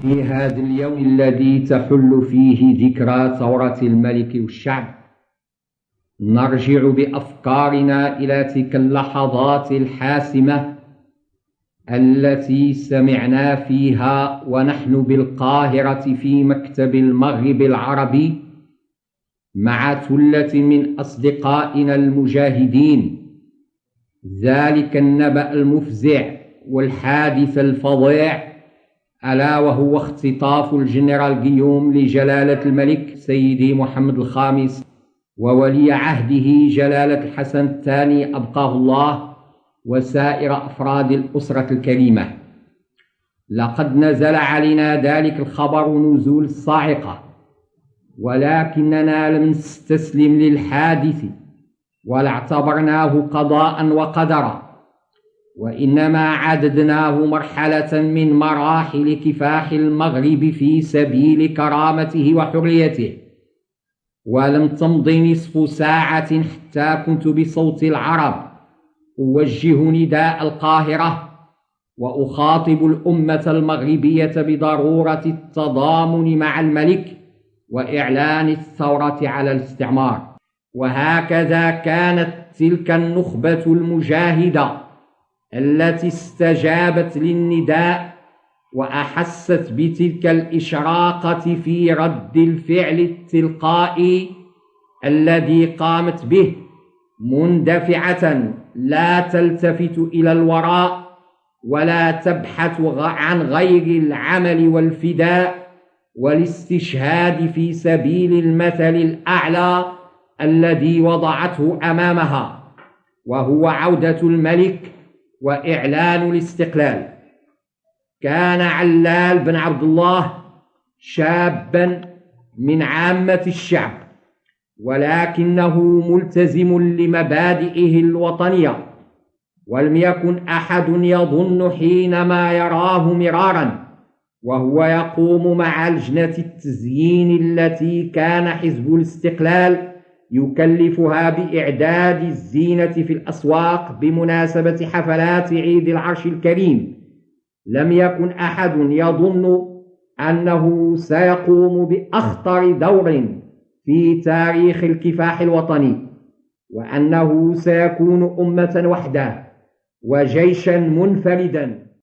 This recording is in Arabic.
في هذا اليوم الذي تحل فيه ذكرى ثورة الملك والشعب، نرجع بأفكارنا إلى تلك اللحظات الحاسمة التي سمعنا فيها ونحن بالقاهرة في مكتب المغرب العربي مع ثلة من أصدقائنا المجاهدين ذلك النبأ المفزع والحادث الفظيع، ألا وهو اختطاف الجنرال غيوم لجلالة الملك سيدي محمد الخامس وولي عهده جلالة الحسن الثاني أبقاه الله وسائر أفراد الأسرة الكريمة. لقد نزل علينا ذلك الخبر نزول الصاعقة، ولكننا لم نستسلم للحادث ولا اعتبرناه قضاء وقدرا، وإنما عددناه مرحلة من مراحل كفاح المغرب في سبيل كرامته وحريته. ولم تمض نصف ساعة حتى كنت بصوت العرب أوجه نداء القاهرة وأخاطب الأمة المغربية بضرورة التضامن مع الملك وإعلان الثورة على الاستعمار. وهكذا كانت تلك النخبة المجاهدة التي استجابت للنداء وأحست بتلك الإشراقة في رد الفعل التلقائي الذي قامت به، مندفعة لا تلتفت إلى الوراء ولا تبحث عن غير العمل والفداء والاستشهاد في سبيل المثل الأعلى الذي وضعته أمامها، وهو عودة الملك وإعلان الاستقلال. كان علال بن عبد الله شابا من عامة الشعب، ولكنه ملتزم لمبادئه الوطنية، ولم يكن أحد يظن حينما يراه مرارا وهو يقوم مع لجنة التزيين التي كان حزب الاستقلال يكلفها بإعداد الزينة في الأسواق بمناسبة حفلات عيد العرش الكريم، لم يكن أحد يظن أنه سيقوم بأخطر دور في تاريخ الكفاح الوطني، وأنه سيكون أمة وحده وجيشا منفردا